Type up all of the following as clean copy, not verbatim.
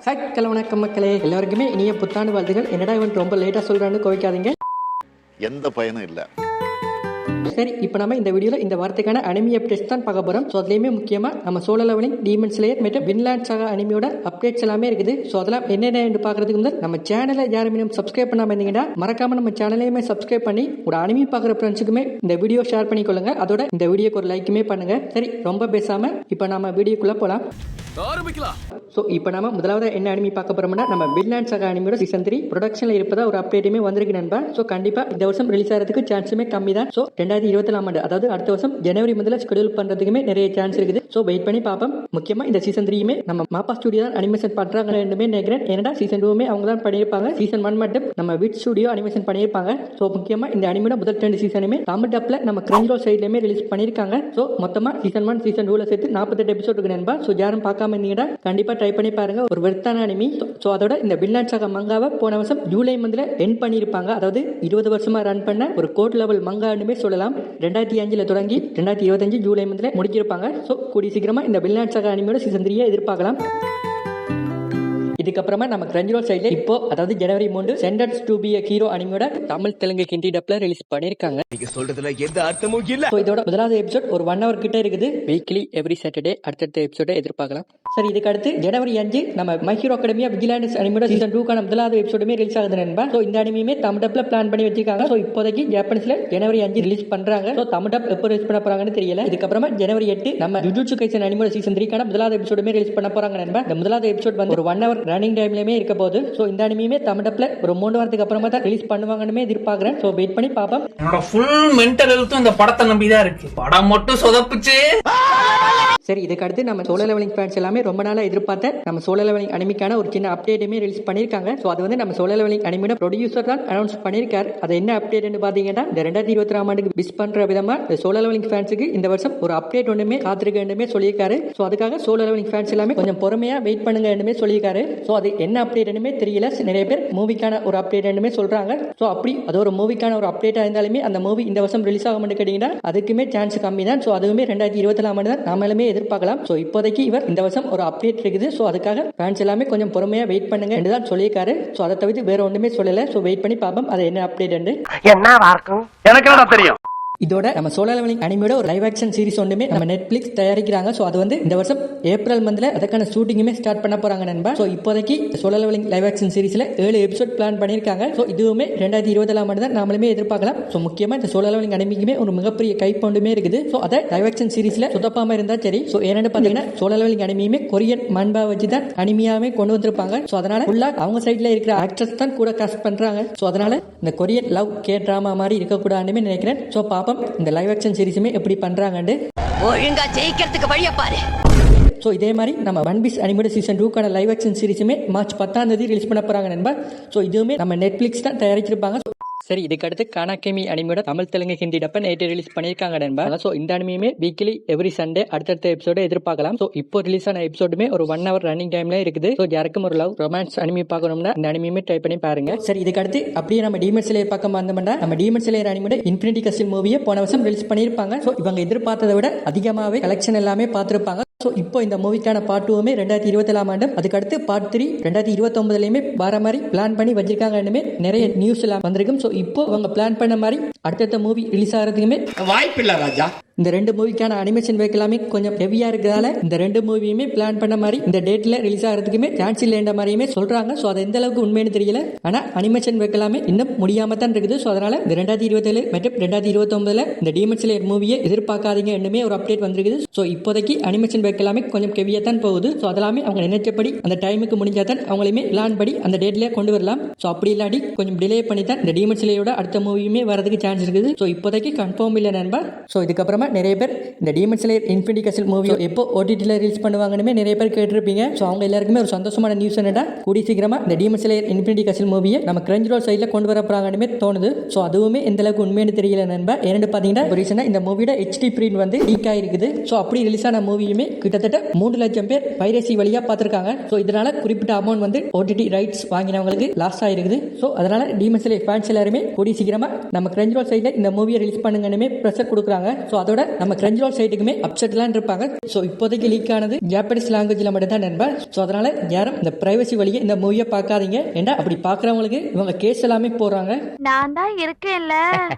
வணக்கம் மக்களே, எல்லாருக்குமே இனிய புத்தாண்டு வாழ்த்துகள். என்னடா இவன் ரொம்ப லேட்டாக சொல்கிறான்னு கோவிக்காதீங்க, எந்த பயனும் இல்லை. சரி, இப்போ நம்ம இந்த வீடியோவில் இந்த வாரத்துக்கான அனிமி அப்டேட்ஸ் தான் பார்க்க போகிறோம். ஸோ அதுலேயுமே முக்கியமாக நம்ம சோலோ லெவலிங், டீமன் ஸ்லேயர் மற்றும் வின்லாண்ட் சாகா அனிமியோட அப்டேட்ஸ் எல்லாமே இருக்குது. ஸோ அதெல்லாம் என்னென்னு பார்க்கறதுக்கு முன்னாடி நம்ம சேனலை யாருமே சப்ஸ்கிரைப் பண்ணாமல் இருந்தீங்கன்னா மறக்காம நம்ம சேனலையுமே சப்ஸ்கிரைப் பண்ணி ஒரு அனிமி பார்க்குற ஃப்ரெண்ட்ஸுக்குமே இந்த வீடியோ ஷேர் பண்ணிக்கொள்ளுங்க. அதோட இந்த வீடியோக்கு ஒரு லைக்குமே பண்ணுங்க. சரி, ரொம்ப பேசாமல் இப்போ நம்ம வீடியோக்குள்ளே போகலாம். ஸோ இப்போ நம்ம முதலாவது என்ன அனிமி பார்க்க போறோம்னா, நம்ம வின்லாண்ட் சாகா அனிமியோட சீசன் 3 ப்ரொடக்ஷனில் இருப்பதா ஒரு அப்டேட்டுமே வந்திருக்கு நண்பா. ஸோ கண்டிப்பாக இந்த வருஷம் ரிலீஸ் ஆகிறதுக்கு சான்ஸுமே கம்மி தான். ஸோ 2024 ஆண்டு, அதாவது அடுத்த வருஷம் ஜனவரி முதல்ல ஷெடியூல் பண்ணுறதுக்குமே நிறைய சான்ஸ் இருக்குது. ஸோ வெயிட் பண்ணி பார்ப்போம். முக்கியமாக இந்த சீசன் 3யுமே நம்ம மாப்பா ஸ்டுடியோ தான் அனிமேஷன் பண்ணுறாங்க நினைக்கிறேன். ஏன்னா சீசன் 2மே அவங்க தான் பண்ணியிருப்பாங்க. சீசன் 1 மட்டும் நம்ம விட் ஸ்டுடியோ அனிமேஷன் பண்ணியிருப்பாங்க. ஸோ முக்கியமாக இந்த அனிமியோட முதல் 2 சீசனுமே தமிழ் டப்பில் நம்ம கிரன்ச்ரோல் சைட்லேயுமே ரிலீஸ் பண்ணியிருக்காங்க. ஸோ மொத்தமாக சீசன் 1 சீசன் 2ல சேர்த்து 48 எபிசோட் இருக்கு நண்பா. ஸோ யாரும் பார்க்காம இருந்தீங்கன்னா கண்டிப்பாக ட்ரை பண்ணி பாருங்க. ஒரு வெர்த்தான அனிமி. ஸோ அதோட இந்த வின்லாண்ட் சாகா மங்காவை போன வருஷம் ஜூலை மந்த்ல எண்ட் பண்ணியிருப்பாங்க. அதாவது 20 வருஷமா ரன் பண்ண ஒரு கோட் லெவல் மங்கானுமே சொல்லலாம். 2005 தொடங்கி 2025 ஜூலை மந்த்ல முடிக்கிருப்பாங்க. ஸோ கூடிய சீக்கிரமா இந்த வின்லாண்ட் சாகா அனிமியோட சீசன் 3 எதிர்பார்க்கலாம். இதுக்கப்புறமா நம்ம கிரன்ச்ரோல் சைட்ல இப்போ, அதாவது ஜனவரி 3 sentenced to be a hero அனிமியோட தமிழ் தெலுங்கு ஹிந்தி டப்ல ரிலீஸ் பண்ணிருக்காங்க. நீங்க சொல்றதுல எந்த அர்த்தமும் இல்ல. சோ இதோட முதலாவது எபிசோட் ஒரு 1 hour கிட்ட இருக்குது. வீக்லி எவ்ரி சாட்டர்டே அடுத்த எபிசோட எதிர்பார்க்கலாம். சரி, இதுக்கு அடுத்து ஜனவரி 5 நம்ம மை ஹீரோ அகாடமியா விஜிலாண்டஸ் அனிமியோட சீசன் 2க்கான முதலாவது எபிசோடுமே ரிலீஸ் ஆகுது நண்பா. சோ இந்த அனிமியுமே தமிழ் டப்ல பிளான் பண்ணி வச்சிருக்காங்க. சோ இப்போதைக்கு ஜப்பானீஸ்ல ஜனவரி 5 ரிலீஸ் பண்றாங்க. சோ தமிழ் டப் எப்போ ரிலீஸ் பண்ண போறாங்கன்னு தெரியல. இதுக்கப்புறமா ஜனவரி 8 நம்ம ஜுஜுட்சு கைசன் அனிமியோட சீசன் 3க்கான முதலாவது எபிசோடுமே ரிலீஸ் பண்ண போறாங்க நண்பா. இந்த முதலாவது எபிசோட் வந்து ஒரு 1 hour ரன்னிங் டைம்லயுமே இருக்க போகுது. சோ இந்த அனிமியுமே தமிழ் டப்ல ஒரு 3 வாரத்துக்கு அப்புறமா தான் ரிலீஸ் பண்ணுவாங்கன்னு எதிர்பார்க்கிறேன். சோ வெயிட் பண்ணி பாப்போம். என்னோட ஃபுல் மென்டல் ஹெல்த்தும் இந்த படத்தை நம்பிதான் இருக்கு. படம் மட்டும் சொதப்புச்சு. சரி, இதுக்கு அடுத்து நம்ம சோலோ லெவலிங் ஃபேன்ஸ் எல்லாமே ரொம்ப நாளா எதிர்பார்த்த நம்ம சோலோ லெவலிங் அனிமிக்கான ஒரு சின்ன அப்டேட்டுமே ரிலீஸ் பண்ணிருக்காங்க. ஸோ அது வந்து நம்ம சோலோ லெவலிங் அனிமியோட ப்ரொடியூசர் தான் அனௌன்ஸ் பண்ணிருக்காரு. அது என்ன அப்டேட்னு பாத்தீங்கன்னா, இந்த 2023 ஆண்டுக்கு விஷ் பண்ற விதமா இந்த சோலோ லெவலிங் ஃபேன்ஸுக்கு இந்த வருஷம் ஒரு அப்டேட் ஒன்றுமே காத்திருக்கேன்னுமே சொல்லியிருக்காரு. ஸோ அதுக்காக சோலோ லெவலிங் ஃபேன்ஸ் எல்லாமே கொஞ்சம் பொறுமையா வெயிட் பண்ணுங்கன்னு சொல்லியிருக்காரு. ஸோ அது என்ன அப்டேட்னுமே தெரியல. நிறைய பேர் மூவிக்கான ஒரு அப்டேட்னுமே சொல்றாங்க. ஸோ அப்படி அது ஒரு மூவிக்கான ஒரு அப்டேட்டா இருந்தாலுமே அந்த மூவி இந்த வருஷம் ரிலீஸ் ஆகும்னு கேட்டீங்கன்னா அதுக்குமே சான்ஸ் கம்மி தான். ஸோ அதுவுமே 2024 ஆண்டு தான் நாமளுமே எதிர்பார்க்கலாம். ஸோ இப்போதைக்கு இவர் இந்த வருஷம் ஒரு அப்டேட் இருக்குது. ஸோ அதுக்காக ஃபேன்ஸ் எல்லாமே கொஞ்சம் பொறுமையா வெயிட் பண்ணுங்க என்று தான் சொல்லியிருக்காரு. ஸோ அதை தவிர்த்து வேற ஒன்றுமே சொல்லல. ஸோ வெயிட் பண்ணி பார்ப்போம் அது என்ன அப்டேட் என்று. எனக்கு என்ன தெரியும். இதோட நம்ம சோலோ லெவலிங் அனிமியோட ஒரு லைவ் ஆக்ஷன் சீரிஸ் ஒன்றுமே நம்ம நெட்ஃபிளிக்ஸ் தயாரிக்கிறாங்க. ஸோ அது வந்து இந்த வருஷம் ஏப்ரல் மந்த்ல அதுக்கான ஷூட்டிங்குமே ஸ்டார்ட் பண்ண போறாங்க நண்பா. ஸோ இப்போதைக்கு சோலோ லெவலிங் லைவ் ஆக்ஷன் சீரிஸ்ல 7 எபிசோட் பிளான் பண்ணியிருக்காங்க. ஸோ இதுவுமே 2024 ஆண்டு தான் நாமளுமே எதிர்பார்க்கலாம். ஸோ முக்கியமா இந்த சோலோ லெவலிங் அனிமிக்குமே ஒரு மிகப்பெரிய கைப்பொண்டுமே இருக்குது. ஸோ அதை லைவ் ஆக்ஷன் சீரிஸ்ல சொதப்பாம இருந்தா சரி. ஸோ ஏன்னு பாத்தீங்கன்னா சோலோ லெவலிங் அனிமியுமே கொரியன் மன்பா வச்சு தான் அனிமியாவே கொண்டு வந்திருப்பாங்க. ஸோ அதனால ஃபுல்லா அவங்க சைட்ல இருக்கிற ஆக்டர்ஸ் தான் கூட காஸ்ட் பண்றாங்க. ஸோ அதனால இந்த கொரியன் லவ் கே டிராமா மாதிரி இருக்கக்கூடாதுன்னு நினைக்கிறேன். ஸோ பாப்போம் இந்த லைவ் ஆக்ஷன் சீரிஸுமே எப்படி பண்றாங்கன்னு. ஒழுங்கா ஜெயிக்கிறதுக்கு வழிய பாரு. ஸோ இதே மாதிரி நம்ம ஒன் பீஸ் அனிமேட சீசன் 2க்கான லைவ் ஆக்ஷன் சீரிஸுமே மார்ச் 10 ரிலீஸ் பண்ண போறாங்க நண்பா. ஸோ இதுவுமே நம்ம நெட்ஃபிளிக்ஸ் தான் தயாரிச்சிருப்பாங்க. சரி, இதுக்கு அடுத்து கானாகேமி அனிமியோட தமிழ் தெலுங்கு ஹிந்தி டப்ப நேற்று ரிலீஸ் பண்ணியிருக்காங்க நண்பா. ஸோ இந்த அனிமியுமே வீக்லி எவ்ரி சண்டே அடுத்தடுத்த எபிசோட எதிர்பார்க்கலாம். ஸோ இப்போ ரிலீஸ் ஆன எபிசோடுமே ஒரு 1 hour ரன்னிங் டைம்ல இருக்குது. ஸோ யாருக்கும் ஒரு லவ் ரொமான்ஸ் அனிமி பார்க்கணும்னா இந்த அனிமியுமே ட்ரை பண்ணி பாருங்க. சரி, இதுக்கு அடுத்து அப்படியே நம்ம டீமன் ஸ்லேயர் பக்கம் வந்தோம்னா, நம்ம டீமன் ஸ்லேயர் அனிமியோட இன்ஃபினிட்டி கஸ்டில் மூவியை போன வருஷம் ரிலீஸ் பண்ணியிருப்பாங்க. ஸோ இவங்க எதிர்பார்த்ததை விட அதிகமாகவே கலெக்ஷன் எல்லாமே பார்த்துருப்பாங்க. ஸோ இப்போ இந்த மூவிக்கான பார்ட் 2மே 2024 ஆண்டு, அதுக்கு அடுத்து பார்ட் 3 2029 வர மாதிரி பிளான் பண்ணி வச்சிருக்காங்கன்னு நிறைய நியூஸ் எல்லாம் வந்திருக்கும். ஸோ இப்போ அவங்க பிளான் பண்ண மாதிரி அடுத்த மூவி ரிலீஸ் ஆகிறதுக்குமே வாய்ப்பில்லை ராஜா. இந்த 2 மூவிக்கான அனிமேஷன் ஒர்க் எல்லாமே கொஞ்சம் ஹெவியா இருக்கிறதால இந்த 2 மூவியுமே பிளான் பண்ண மாதிரி இந்த டேட்ல ரிலீஸ் ஆகிறதுக்குமே சான்ஸ் இல்லைன்ற மாதிரியுமே சொல்றாங்க. ஸோ அது எந்த அளவுக்கு உண்மைன்னு தெரியல. ஆனா அனிமேஷன் ஒர்க் எல்லாமே இன்னும் முடியாம தான் இருக்குது. ஸோ அதனால இந்த 2027 மற்றும் 2029 இந்த டீமன் ஸ்லேயர் மூவியை எதிர்பார்க்காதீங்க என்னமே ஒரு அப்டேட் வந்திருக்குது. ஸோ இப்போதைக்கு அனிமேஷன் ஒர்க் எல்லாமே கொஞ்சம் ஹெவியா தான் போகுது. ஸோ அதெல்லாமே அவங்க நினைச்சபடி அந்த டைமுக்கு முடிஞ்சாதான் அவங்களுமே பிளான் படி அந்த டேட்ல கொண்டு வரலாம். ஸோ அப்படி இல்லாட்டி கொஞ்சம் டிலே பண்ணி தான் இந்த டீமன் ஸ்லேயரோட அடுத்த மூவியுமே வரதுக்கு சான்ஸ் இருக்குது. ஸோ இப்போதைக்கு கன்ஃபார்ம் இல்லை நண்பா. ஸோ இதுக்கப்புறமா நிறைய பேர் இந்த டீமன் ஸ்லேயர் இன்ஃபினிட்டி கஸ்டில் மூவி எப்போ ஓடிடில ரிலீஸ் பண்ணுவாங்கன்னு நிறைய பேர் கேட்டிருப்பீங்க. ஸோ அவங்க எல்லாருக்குமே ஒரு சந்தோஷமான நியூஸ் என்னடா, கூடிய சீக்கிரமா இந்த டீமன் ஸ்லேயர் இன்ஃபினிட்டி கஸ்டில் மூவியை நம்ம கிரன்ச்ரோல் சைட்ல கொண்டு வர போறாங்கன்னு தோணுது. ஸோ அதுவுமே எந்த அளவுக்கு உண்மைன்னு தெரியல நண்பா. ஏன்னு பாத்தீங்கன்னா ரீசனா இந்த மூவியோட HD பிரிண்ட் வந்து லீக் ஆயிருக்குது. ஸோ அப்படி ரிலீஸ் ஆன மூவியுமே கிட்டத்தட்ட 3 லட்சம் பேர் பைரசி வழியா பார்த்திருக்காங்க. ஸோ இதனால குறிப்பிட்ட அமௌண்ட் வந்து OTT ரைட்ஸ் வாங்கினவங்களுக்கு லாஸ் ஆயிருக்குது. ஸோ அதனால டீமன் ஸ்லேயர் ஃபேன்ஸ் எல்லாருமே கூடிய சீக்கிரமா நம்ம கிரன்ச்ரோல் கிரன்ச்ரோல் சைடில் இந்த மூவியை ரிலீஸ் பண்ணுங்கன்னு ப்ரெஷர் கொடுக்குறாங்க. ஸோ அதோட நம்ம கிரன்ச்ரோல் சைட்டுக்குமே அப்செட்லாம் இருப்பாங்க. ஸோ இப்போதைக்கு லீக் ஆனது ஜாப்பனீஸ் லாங்குவேஜில் மட்டும் தான் நண்பா. ஸோ அதனால யாரும் இந்த பிரைவசி வழியை இந்த மூவியை பார்க்காதீங்க. ஏன்னா அப்படி பார்க்குறவங்களுக்கு இவங்க கேஸ் எல்லாமே போடுறாங்க. நான் தான் இருக்கேன்ல,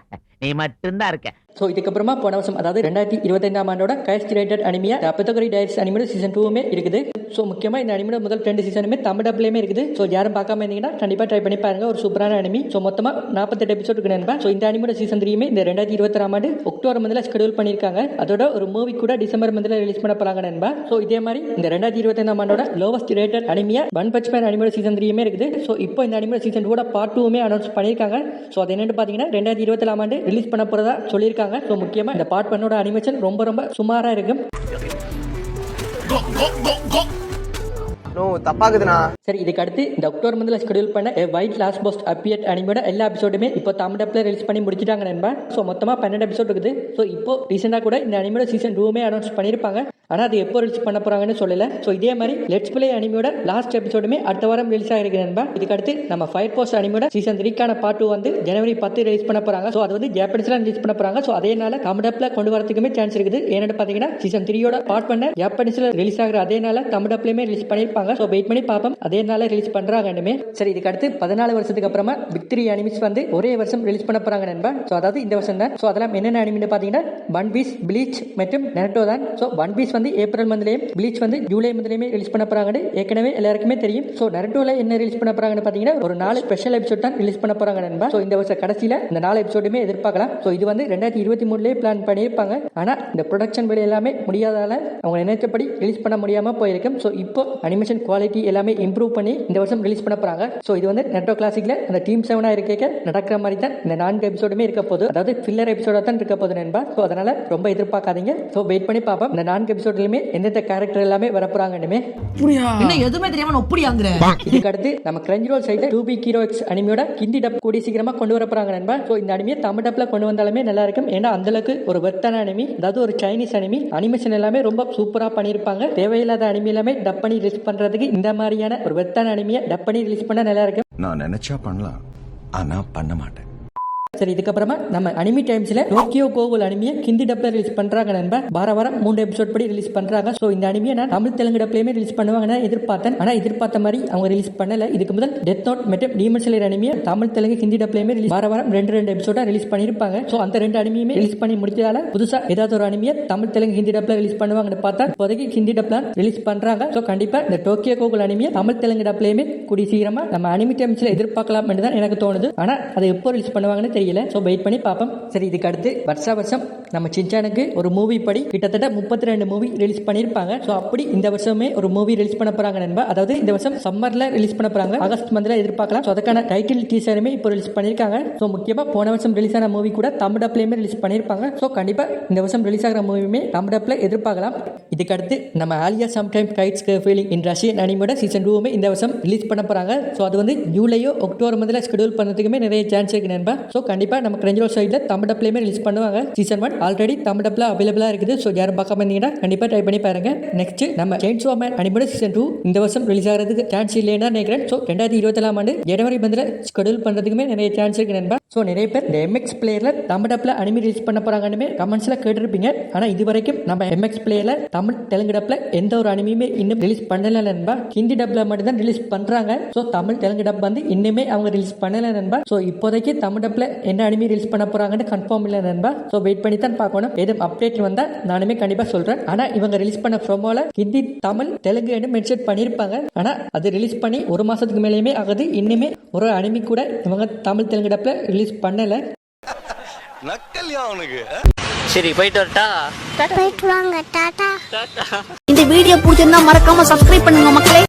நீ மட்டும்தான் இருக்க. ஸோ இதுக்கப்புறமா போன வருஷம் அதாவது 2025ஆம் ஆண்டோட கைஸ்ட் ரேட்டட் அனிமியா அபத்தகரி டைரக்ட்ஸ் அனிமேட் சீசன் 2மே இருக்குது. ஸோ முக்கியமாக இந்த அனிமேட் முதல் 2 சீசனுமே தமிழ் டப்லேயுமே இருக்குது. ஸோ யாரும் பார்க்காம இருந்தீங்கன்னா கண்டிப்பாக ட்ரை பண்ணி பாருங்க. ஒரு சூப்பரான அனிமி. ஸோ மொத்தமாக 48 எபிசோட் இருக்கு நண்பா. ஸோ இந்த அனிமேட் சீசன் 3மே இந்த 2026ஆம் ஆண்டு அக்டோபர் மந்தில் ஸ்கெடியூல் பண்ணியிருக்காங்க. அதோட ஒரு மூவி கூட டிசம்பர் மந்தில் ரிலீஸ் பண்ண போறாங்க நண்பா. ஸோ இதே மாதிரி இந்த 2025ஆம் ஆண்டோட லோவஸ்ட் ரேட்டட் அனிமியா ஒன் பஞ்ச் மேன் அனிமேட் சீசன் 3மே இருக்குது. ஸோ இப்போ இந்த அனிமேட் சீசன் 2 பார்ட் 2மே அனௌன்ஸ் பண்ணியிருக்காங்க. ஸோ அது என்னன்னு பார்த்தீங்கன்னா 2024ஆம் ஆண்டு ரிலீஸ் பண்ண போறதா சொல்லியிருக்காங்க. ஸோ முக்கியமாக இந்த பார்ட் 1ஓட அனிமேஷன் ரொம்ப சுமாரா இருக்கும். சரி, இதுக்கு அடுத்து இந்த அக்டோபர் மந்தில் ஸ்கெடியூல் பண்ண வைட் லாஸ்ட் போஸ்ட் அப்பியட் அனிமேட எல்லா எபிசோடுமே இப்போ தமிழ் டப்ல ரிலீஸ் பண்ணி முடிச்சிட்டாங்க நண்பா. ஸோ மொத்தமாக 12 எபிசோட் இருக்குது. ஸோ இப்போ ரீசெண்டாக கூட இந்த அனிமேட சீசன் 2மே அனௌன்ஸ் பண்ணியிருப்பாங்க. ஆனால் அது எப்போ ரிலீஸ் பண்ண போறாங்கன்னு சொல்லல. ஸோ இதே மாதிரி லெட்ஸ் பிளே அனிமேட லாஸ்ட் எபிசோடுமே அடுத்த வாரம் ரிலீஸ் ஆகிருக்கு நண்பா. இதுக்கு அடுத்து நம்ம ஃபயர் போஸ்ட் அனிமேட சீசன் 3க்கான பார்ட் 2 வந்து ஜனவரி 10 ரிலீஸ் பண்ண போறாங்க. ஸோ அது வந்து ஜாப்பனீஸ்ல ரிலீஸ் பண்ண போறாங்க. ஸோ அதேனால தமிழ் டப்ல கொண்டு வரதுக்குமே சான்ஸ் இருக்குது. ஏன்னு பார்த்தீங்கன்னா சீசன் 3யோட பார்ட் 1 ஜாப்பனீஸ்ல ரிலீஸ் ஆகிற அதேனால தமிழ் டப்லயுமே ரிலீஸ் பண்ணியிருப்பாங்க. ஸோ வெயிட் பண்ணி பார்ப்போம் அதே நாள ரிலீஸ் பண்றாங்கன்னு. சரி, இதுக்கு அடுத்து 14 வருஷத்துக்கு அப்புறமா பிக் 3 அனிமிஸ் வந்து ஒரே வருஷம் ரிலீஸ் பண்ண போறாங்க நண்பா. ஸோ அதாவது இந்த வருஷம் தான். ஸோ அதெல்லாம் என்னென்ன அனிமின்னு பார்த்தீங்கன்னா ஒன் பீஸ், ப்ளீச் மற்றும் நருட்டோ தான். ஸோ ஒன் பீஸ் வந்து ஏப்ரல் மந்த்லேயும் ப்ளீச் வந்து ஜூலை மந்த்லேயுமே ரிலீஸ் பண்ண போறாங்கன்னு ஏற்கனவே எல்லாருக்குமே தெரியும். ஸோ நருட்டோல என்ன ரிலீஸ் பண்ண போறாங்கன்னு பார்த்தீங்கன்னா ஒரு 4 ஸ்பெஷல் எபிசோட் தான் ரிலீஸ் பண்ண போறாங்க நண்பா. ஸோ இந்த வருஷம் கடைசியில இந்த 4 எபிசோடுமே எதிர்பார்க்கலாம். ஸோ இது வந்து 2023லேயே பிளான் பண்ணியிருப்பாங்க. ஆனால் இந்த ப்ரொடக்ஷன் வேலை எல்லாமே முடியாதால அவங்க நினைச்சபடி ரிலீஸ் பண்ண முடியாம போயிருக்கும். ஸோ இப்போ அனிமேஷன் குவாலிட்டி எல்லாமே இம்ப்ரூவ் பண்ணி இந்த வருஷம் ரிலீஸ் பண்ண போறாங்க. சோ இது வந்து நெட்டோ கிளாசிக்ல அந்த டீம் 7 இருக்க நடக்கிற மாதிரி தான் இந்த 4 எபிசோடுமே இருக்க போகுது. அதாவது ஃபில்லர் எபிசோடா தான் இருக்க போகுது நண்பா. சோ அதனால ரொம்ப எதிர்பார்க்காதீங்க. சோ வெயிட் பண்ணி பாப்போம் இந்த 4 எபிசோட்லயுமே எந்தெந்த கேரக்டர் எல்லாமே வரப்போறாங்கன்னு. என்ன எதுவுமே தெரியாம ஒப்படியாங்கற. இதுக்கு அடுத்து நம்ம கிரன்ச்ரோல் சைடுல 2B ஹீரோ எக்ஸ் அனிமியோட ஹிந்தி டப் கூடி சீக்கிரமா கொண்டு வர போறாங்க நண்பா. சோ இந்த அனிமியை தமிழ் டப்ல கொண்டு வந்தாலுமே நல்லா இருக்கும். ஏன்னா அந்த அளவுக்கு ஒரு வெர்த்தான அனிமி, அதாவது ஒரு சைனீஸ் அனிமி. அனிமேஷன் எல்லாமே ரொம்ப சூப்பரா பண்ணிருப்பாங்க. தேவையில்லாத அனிமி எல்லாமே டப் பண்ணி ரிலீஸ் பண்றதுக்கு இந்த மாதிரியான ஒரு வெர்த்தான அனிமியை டப் பண்ணி ரிலீஸ் பண்ணா நல்லா இருக்கும். நான் நினைச்சா பண்ணலாம், ஆனா பண்ண மாட்டேன். சரி, இதுக்கப்புறமா நம்ம அனிமி டைம்ஸ்ல டோக்கியோ கோகுல் அனிமியை ஹிந்தி டப்ல ரிலீஸ் பண்றாங்க நண்பா. வாரம் 3 எபிசோட் படி ரிலீஸ் பண்றாங்க. சோ இந்த அனிமியை நான் தமிழ் தெலுங்கு டப்லயுமே ரிலீஸ் பண்ணுவாங்கன்னு எதிர்பார்த்தேன். ஆனா எதிர்பார்த்த மாதிரி அவங்க ரிலீஸ் பண்ணல. இதுக்கு முதல் டெத் நோட் மற்றும் டீமன் ஸ்லேயர் அனிமியை தமிழ் தெலுங்கு ஹிந்தி டப்லயுமே ரிலீஸ் வாரம் 2 எபிசோடா ரிலீஸ் பண்ணிருப்பாங்க. சோ அந்த 2 அனிமியுமே ரிலீஸ் பண்ணி முடிச்சதால புதுசா ஏதாவது ஒரு அனிமியை தமிழ் தெலுங்கு ஹிந்தி டப்ல ரிலீஸ் பண்ணுவாங்கன்னு பார்த்தா இப்போதைக்கு ஹிந்தி டப்ல ரிலீஸ் பண்றாங்க. சோ கண்டிப்பா இந்த டோக்கியோ கோகுல் அனிமியை தமிழ் தெலுங்கு டப்லயுமே கூடி சீக்கிரமா நம்ம அனிமி டைம்ஸ்ல எதிர்பார்க்கலாம் என்று தான் எனக்கு தோணுது. ஆனா அதை எப்போ ரிலீஸ் பண்ணுவாங்கன்னு தெரியல. சோ வெயிட் பண்ணி பாப்போம். சரி, இதுக்கு அடுத்து வருஷம் நம்ம சின்சானுக்கு ஒரு மூவி படி கிட்டத்தட்ட 32 மூவி ரிலீஸ் பண்ணிருப்பாங்க. சோ அப்படி இந்த வருஷமே ஒரு மூவி ரிலீஸ் பண்ண போறாங்க நண்பா. அதாவது இந்த வருஷம் சம்மர்ல ரிலீஸ் பண்ண போறாங்க. ஆகஸ்ட் மந்த்ல எதிர்பார்க்கலாம். சோ அதுக்கான டைட்டில் டீசருமே இப்போ ரிலீஸ் பண்ணிருக்காங்க. சோ முக்கியமா போன வருஷம் ரிலீஸ் ஆன மூவி கூட தமிழ் டப்லயுமே ரிலீஸ் பண்ணிருப்பாங்க. சோ கண்டிப்பா இந்த வருஷம் ரிலீஸ் ஆகிற மூவியுமே தமிழ் டப்ல எதிர்பார்க்கலாம். இதுக்கு அடுத்து நம்ம Alya sometime hides feeling in Russian அனிமேட சீசன் 2மே இந்த வருஷம் ரிலீஸ் பண்ண போறாங்க. சோ அது வந்து ஜூலையோ அக்டோபர் மந்த்ல ஸ்கெடியூல் பண்ணதுக்குமே நிறைய சான்ஸ் இருக்கு நண்பா. சோ கண்டிப்பா நம்ம கிரன்ச்ரோல் சைடுல தமிழ் டப்லயுமே ரிலீஸ் பண்ணுவாங்க. சீசன் 1 ஆல்ரெடி தமிழ் டப்ல அவைலபிளா இருக்குது. சோ யாரும் பார்க்காம இருந்தீங்கன்னா கண்டிப்பா ட்ரை பண்ணி பாருங்க. நெக்ஸ்ட் நம்ம செயின்சோ மேன் அனிமேட சீசன் 2 இந்த வருஷம் ரிலீஸ் ஆகிறதுக்கு சான்ஸ் இல்லைன்னா நினைக்கிறேன். சோ 2024ஆம் ஆண்டு ஜனவரி மந்த்ல ஸ்கெடியூல் பண்றதுக்குமே நிறைய சான்ஸ் இருக்கு நண்பா. சோ நிறைய பேர் இந்த MX பிளேயர்ல தமிழ் டப்ல அனிமி ரிலீஸ் பண்ண போறாங்கன்னு கமெண்ட்ஸ்ல கேட்டிருப்பீங்க. ஆனா இது வரைக்கும் நம்ம MX பிளேயர்ல தமிழ் தெலுங்கு டப்ல எந்த ஒரு அனிமியுமே இன்னும் ரிலீஸ் பண்ணல நண்பா. ஹிந்தி டப்ல மட்டும் தான் ரிலீஸ் பண்றாங்க. சோ தமிழ் தெலுங்கு டப் வந்து இன்னுமே அவங்க ரிலீஸ் பண்ணல நண்பா. சோ இப்போதைக்கு தமிழ் டப்ல என்ன அனிமி ரிலீஸ் பண்ண போறாங்கன்னு கன்ஃபார்ம் இல்ல நண்பா. சோ வெயிட் பண்ணி தான் பார்க்கணும். ஏதும் அப்டேட் வந்தா நானுமே கண்டிப்பா சொல்றேன். ஆனா இவங்க ரிலீஸ் பண்ண ப்ரோமோல ஹிந்தி, தமிழ், தெலுங்கு மென்ஷன் பண்ணிருப்பாங்க. ஆனா அது ரிலீஸ் பண்ணி 1 மாசத்துக்கு மேலேயுமே ஆகுது. இன்னுமே ஒரு அனிமி கூட இவங்க தமிழ் தெலுங்கு டப்ல ரிலீஸ் பண்ணல. நக்கல்யா அவனுக்கு. சரி, போயிட்டு வரட்டா. போயிட்டு வாங்க, டாடா. இந்த வீடியோ பிடிச்சிருந்தா மறக்காம சப்ஸ்கிரைப் பண்ணுங்க மக்களே.